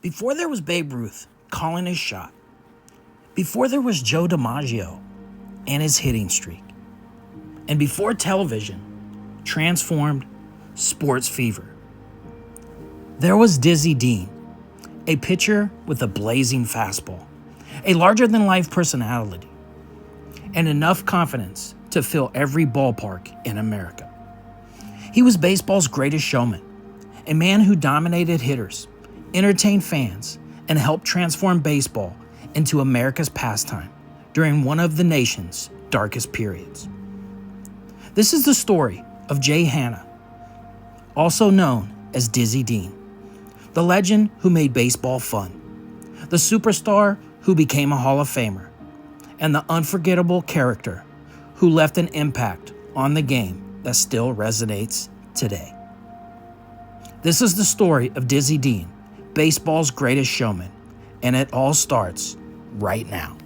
Before there was Babe Ruth calling his shot, before there was Joe DiMaggio and his hitting streak, and before television transformed sports fever, there was Dizzy Dean, a pitcher with a blazing fastball, a larger-than-life personality, and enough confidence to fill every ballpark in America. He was baseball's greatest showman, a man who dominated hitters, entertained fans, and helped transform baseball into America's pastime during one of the nation's darkest periods. This is the story of Jay Hanna, also known as Dizzy Dean, the legend who made baseball fun, the superstar who became a Hall of Famer, and the unforgettable character who left an impact on the game that still resonates today. This is the story of Dizzy Dean, baseball's greatest showman, and it all starts right now.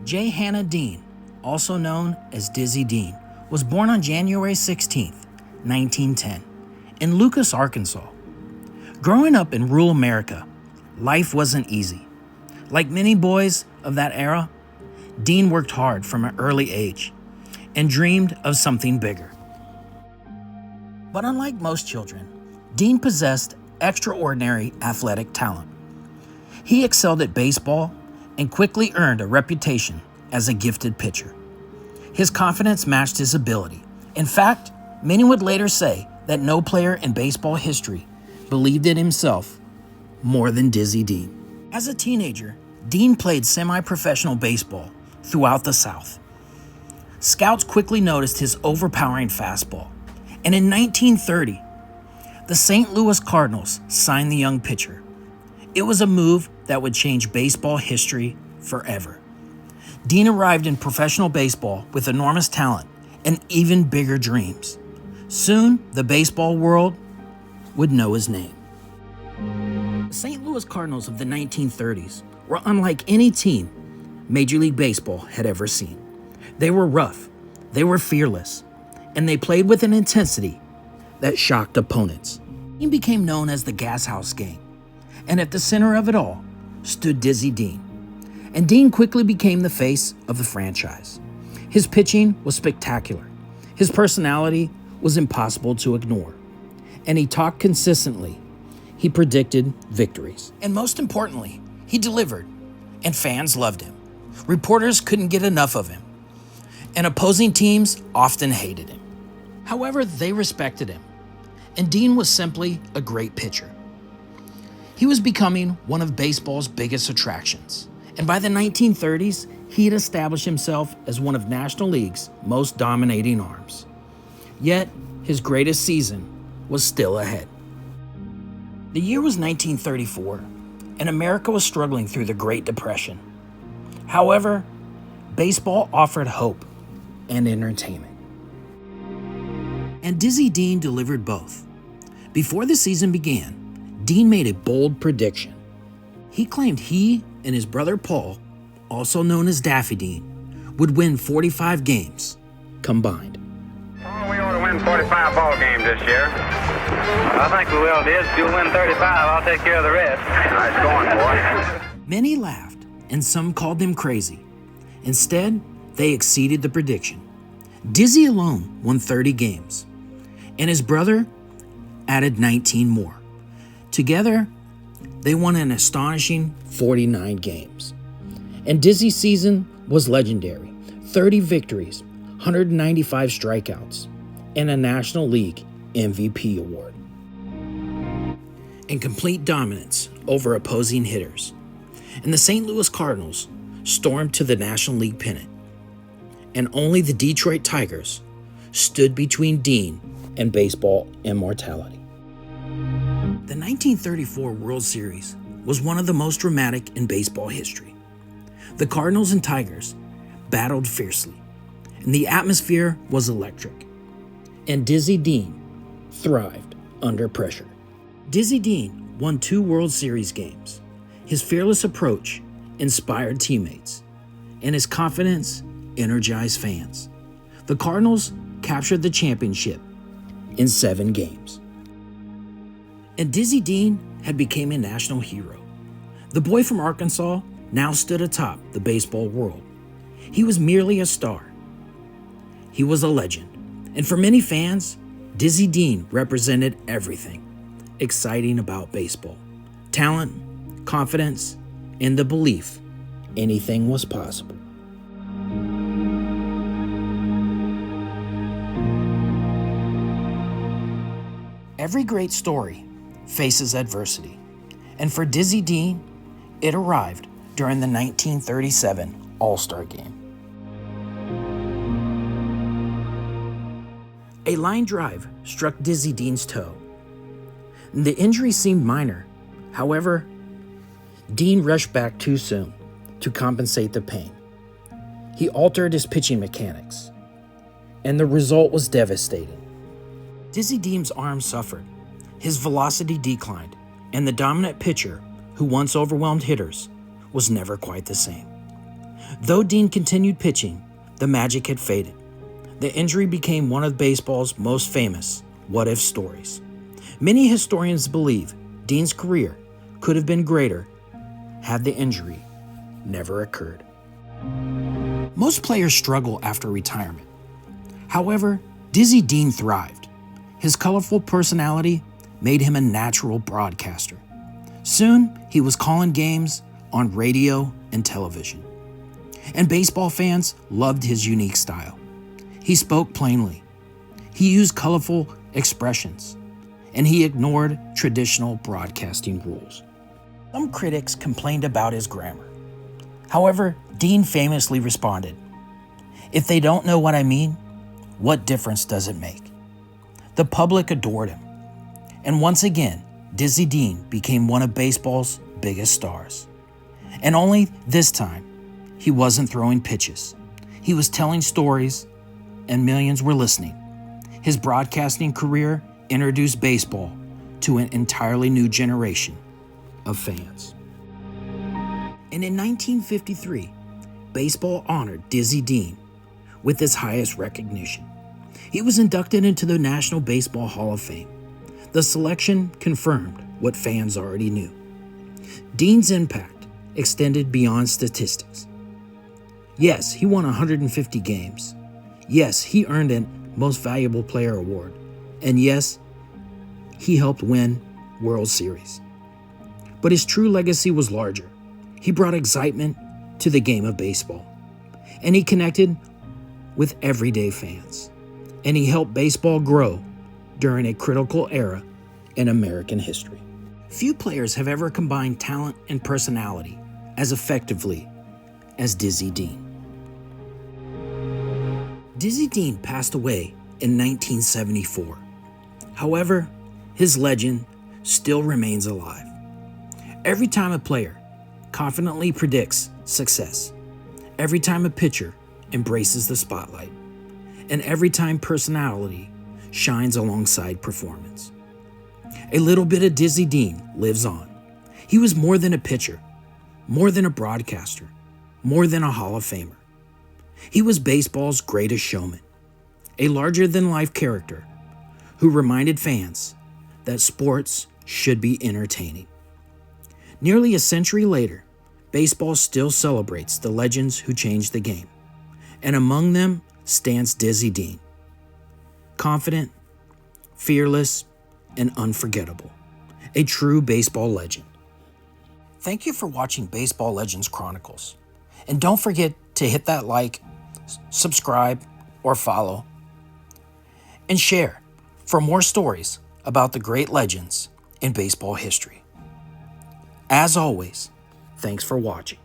Jay Hanna Dean, also known as Dizzy Dean, was born on January 16, 1910, in Lucas, Arkansas. Growing up in rural America, life wasn't easy. Like many boys of that era, Dean worked hard from an early age and dreamed of something bigger. But unlike most children, Dean possessed extraordinary athletic talent. He excelled at baseball and quickly earned a reputation as a gifted pitcher. His confidence matched his ability. In fact, many would later say that no player in baseball history believed in himself more than Dizzy Dean. As a teenager, Dean played semi-professional baseball throughout the South. Scouts quickly noticed his overpowering fastball, and in 1930, the St. Louis Cardinals signed the young pitcher. It was a move that would change baseball history forever. Dean arrived in professional baseball with enormous talent and even bigger dreams. Soon, the baseball world would know his name. The St. Louis Cardinals of the 1930s were unlike any team Major League Baseball had ever seen. They were rough, they were fearless, and they played with an intensity that shocked opponents. He became known as the Gashouse Gang, and at the center of it all stood Dizzy Dean. And Dean quickly became the face of the franchise. His pitching was spectacular. His personality was impossible to ignore. And he talked consistently. He predicted victories. And most importantly, he delivered, and fans loved him. Reporters couldn't get enough of him, and opposing teams often hated him. However, they respected him, and Dean was simply a great pitcher. He was becoming one of baseball's biggest attractions, and by the 1930s, he had established himself as one of National League's most dominating arms. Yet, his greatest season was still ahead. The year was 1934, and America was struggling through the Great Depression. However, baseball offered hope and entertainment. And Dizzy Dean delivered both. Before the season began, Dean made a bold prediction. He claimed he and his brother Paul, also known as Daffy Dean, would win 45 games combined. Oh, we ought to win 45 ball games this year. I think we will, Diz. If you win 35, I'll take care of the rest. Nice going, boy. Many laughed, and some called him crazy. Instead, they exceeded the prediction. Dizzy alone won 30 games, and his brother added 19 more. Together, they won an astonishing 49 games. And Dizzy's season was legendary. 30 victories, 195 strikeouts, and a National League MVP award. And complete dominance over opposing hitters. And the St. Louis Cardinals stormed to the National League pennant. And only the Detroit Tigers stood between Dean and baseball immortality. The 1934 World Series was one of the most dramatic in baseball history. The Cardinals and Tigers battled fiercely, and the atmosphere was electric. And Dizzy Dean thrived under pressure. Dizzy Dean won 2 World Series games. His fearless approach inspired teammates, and his confidence energized fans. The Cardinals captured the championship in 7 games. And Dizzy Dean had become a national hero. The boy from Arkansas now stood atop the baseball world. He was merely a star. He was a legend. And for many fans, Dizzy Dean represented everything exciting about baseball: talent, confidence, and the belief anything was possible. Every great story faces adversity, and for Dizzy Dean, it arrived during the 1937 All-Star Game. A line drive struck Dizzy Dean's toe. The injury seemed minor. However, Dean rushed back too soon to compensate the pain. He altered his pitching mechanics, and the result was devastating. Dizzy Dean's arm suffered, his velocity declined, and the dominant pitcher, who once overwhelmed hitters, was never quite the same. Though Dean continued pitching, the magic had faded. The injury became one of baseball's most famous what-if stories. Many historians believe Dean's career could have been greater had the injury never occurred. Most players struggle after retirement. However, Dizzy Dean thrived. His colorful personality made him a natural broadcaster. Soon, he was calling games on radio and television. And baseball fans loved his unique style. He spoke plainly. He used colorful expressions, and he ignored traditional broadcasting rules. Some critics complained about his grammar. However, Dean famously responded, "If they don't know what I mean, what difference does it make?" The public adored him. And once again, Dizzy Dean became one of baseball's biggest stars. And only this time, he wasn't throwing pitches. He was telling stories, and millions were listening. His broadcasting career introduced baseball to an entirely new generation of fans. And in 1953, baseball honored Dizzy Dean with his highest recognition. He was inducted into the National Baseball Hall of Fame. The selection confirmed what fans already knew. Dean's impact extended beyond statistics. Yes, he won 150 games. Yes, he earned a Most Valuable Player award. And yes, he helped win World Series. But his true legacy was larger. He brought excitement to the game of baseball. And he connected with everyday fans. And he helped baseball grow during a critical era in American history. Few players have ever combined talent and personality as effectively as Dizzy Dean. Dizzy Dean passed away in 1974. However, his legend still remains alive. Every time a player confidently predicts success, every time a pitcher embraces the spotlight, and every time personality shines alongside performance, a little bit of Dizzy Dean lives on. He was more than a pitcher, more than a broadcaster, more than a Hall of Famer. He was baseball's greatest showman, a larger-than-life character who reminded fans that sports should be entertaining. Nearly a century later, baseball still celebrates the legends who changed the game, and among them stands Dizzy Dean. Confident, fearless, and unforgettable. A true baseball legend. Thank you for watching Baseball Legends Chronicles. And don't forget to hit that like, subscribe, or follow, and share for more stories about the great legends in baseball history. As always, thanks for watching.